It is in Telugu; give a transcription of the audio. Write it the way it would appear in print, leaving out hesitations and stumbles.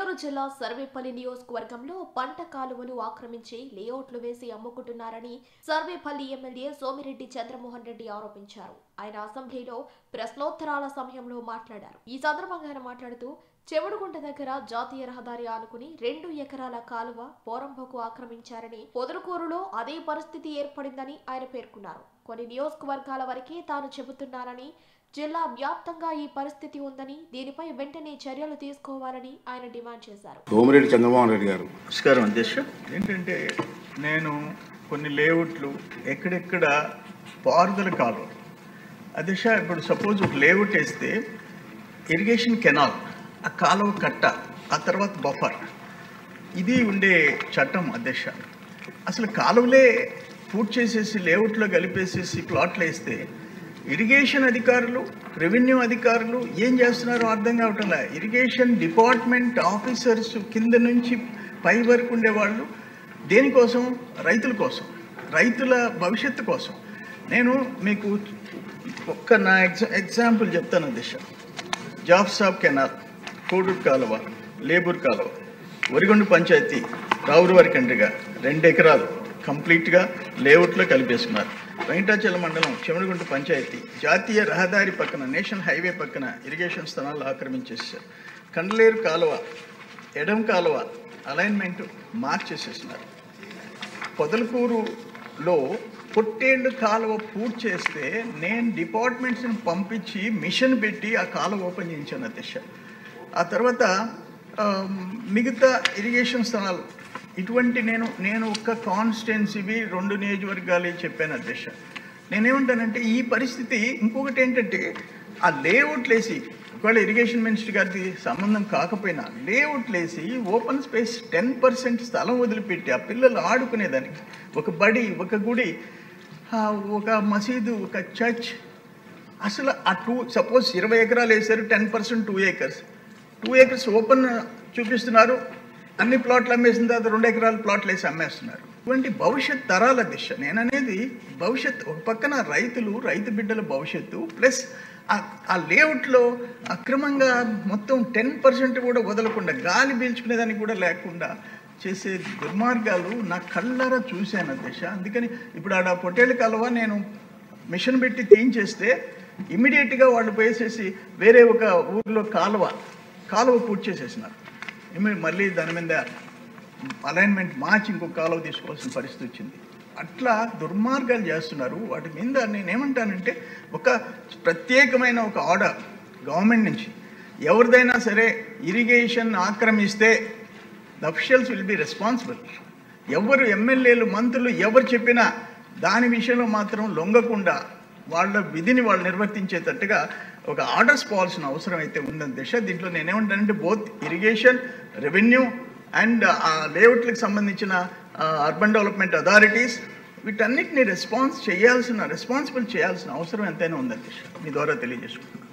నెల్లూరు జిల్లా సర్వేపల్లి నియోజకవర్గంలో పంట కాలువను ఆక్రమించి లేఅవుట్లు వేసి అమ్ముకుంటున్నారని సర్వేపల్లి ఎమ్మెల్యే సోమిరెడ్డి చంద్రమోహన్ రెడ్డి ఆరోపించారు. ఆయన అసెంబ్లీలో ప్రశ్నోత్తరాల సమయంలో మాట్లాడారు. ఈ సందర్భంగా ఆయన మాట్లాడుతూ చెవడుగుంట దగ్గర జాతీయ రహదారి ఆనుకుని 2 ఎకరాల కాలువ పోరంబోకు ఆక్రమించారని, పొదలకూరులో అదే పరిస్థితి ఏర్పడిందని ఆయన పేర్కొన్నారు. కొన్ని నియోజకవర్గాల వరకే తాను చెబుతున్నానని, జిల్లా వ్యాప్తంగా ఈ పరిస్థితి ఉందని, దీనిపై వెంటనే చర్యలు తీసుకోవాలని ఆయన డిమాండ్ చేశారు. సోమిరెడ్డి చంద్రమోహన్ రెడ్డి గారు. నమస్కారం అధ్యక్ష. ఏంటంటే నేను కొన్ని లేఅవుట్లు ఎక్కడెక్కడ పారుదల కాలువ అధ్యక్ష, ఇప్పుడు సపోజ్ ఒక లేఅవుట్ వేస్తే ఇరిగేషన్ కెనాల్, ఆ కాలువ కట్ట, ఆ తర్వాత బఫర్, ఇది ఉండే చట్టం అధ్యక్ష. అసలు కాలువలే పూర్తి చేసేసి లేఅవుట్లో కలిపేసేసి ప్లాట్లు వేస్తే ఇరిగేషన్ అధికారులు, రెవెన్యూ అధికారులు ఏం చేస్తున్నారో అర్థం కావట్లే. ఇరిగేషన్ డిపార్ట్మెంట్ ఆఫీసర్స్ కింద నుంచి పై వరకు ఉండేవాళ్ళు దేనికోసం? రైతుల కోసం, రైతుల భవిష్యత్తు కోసం. నేను మీకు నా ఎగ్జాంపుల్ చెప్తాను అధ్యక్ష. జాఫ్సాబ్ కెనాల్, కోడూరు కాలువ, లేబూర్ కాలువ, వరిగొండ పంచాయతీ రావురువారి కండ్రిగా 2 ఎకరాలు కంప్లీట్గా లేఅవుట్లో కలిపేసుకున్నారు. వెంకటాచలం మండలం చెమడుగుంట పంచాయతీ జాతీయ రహదారి పక్కన, నేషనల్ హైవే పక్కన ఇరిగేషన్ స్థలాలు ఆక్రమించేసారు. కండలేరు కాలువ, ఎడం కాలువ అలైన్మెంట్ మార్చేసేస్తున్నారు. పొదలకూరులో పొట్టేళ్ళు కాలువ పూర్తి చేస్తే నేను డిపార్ట్మెంట్స్ని పంపించి మిషన్ పెట్టి ఆ కాలువ ఓపెన్ చేయించాను అధ్యక్ష. ఆ తర్వాత మిగతా ఇరిగేషన్ స్థలాలు ఇటువంటి నేను ఒక్క కాన్స్టిట్యున్సీవి 2 నియోజకవర్గాలు చెప్పాను అధ్యక్ష. నేనేమంటానంటే ఈ పరిస్థితి ఇంకొకటి ఏంటంటే, ఆ లేఅవుట్లేసి ఒకవేళ ఇరిగేషన్ మినిస్టర్ గారికి సంబంధం కాకపోయినా లేఅవుట్లేసి ఓపెన్ స్పేస్ 10% స్థలం వదిలిపెట్టి ఆ పిల్లలు ఆడుకునేదానికి ఒక బడి, ఒక గుడి, ఒక మసీదు, ఒక చర్చ్, అసలు ఆ సపోజ్ 20 ఎకరాలు వేశారు, 10% 2 ఏకర్స్, 2 ఏకర్స్ ఓపెన్ చూపిస్తున్నారు. అన్ని ప్లాట్లు అమ్మేసిన తర్వాత 2 ఎకరాల ప్లాట్లు వేసి అమ్మేస్తున్నారు. ఇటువంటి భవిష్యత్ తరాల దిశ. నేననేది భవిష్యత్తు. ఒక పక్కన రైతులు, రైతు బిడ్డల భవిష్యత్తు, ప్లస్ ఆ లేఅవుట్లో అక్రమంగా మొత్తం 10% కూడా వదలకుండా, గాలి పీల్చుకునేదానికి కూడా లేకుండా చేసే దుర్మార్గాలు నా కళ్ళారా చూశాను అధ్యక్ష. అందుకని ఇప్పుడు ఆడ పొట్టేళ్ళ కాలువ నేను మిషన్ పెట్టి తీయించేస్తే ఇమ్మీడియట్గా వాళ్ళు పోసేసి వేరే ఒక ఊర్లో కాలువ పూర్తి చేసేసినారు. మళ్ళీ దాని మీద అలైన్మెంట్ మార్చి ఇంకొక కాలువ తీసుకోవాల్సిన పరిస్థితి వచ్చింది. అట్లా దుర్మార్గాలు చేస్తున్నారు. వాటి మీద నేనేమంటానంటే, ఒక ప్రత్యేకమైన ఒక ఆర్డర్ గవర్నమెంట్ నుంచి, ఎవరిదైనా సరే ఇరిగేషన్ ఆక్రమిస్తే the officials will be responsible. ఎవరు ఎమ్మెల్యేలు, మంత్రులు ఎవరు చెప్పినా దాని విషయంలో మాత్రం లొంగకుండా వాళ్ళ విధిని వాళ్ళు నిర్వర్తించేటట్టుగా ఒక ఆర్డర్స్ పోవాల్సిన అవసరం అయితే ఉందని దిశ. దీంట్లో నేనేమంటానంటే, బోత్ ఇరిగేషన్, రెవెన్యూ అండ్ లేఅవుట్లకు సంబంధించిన అర్బన్ డెవలప్మెంట్ అథారిటీస్ వీటన్నిటిని రెస్పాన్సిబుల్ చేయాల్సిన అవసరం ఎంతైనా ఉందని దిశ మీ ద్వారా తెలియజేసుకుంటున్నాను.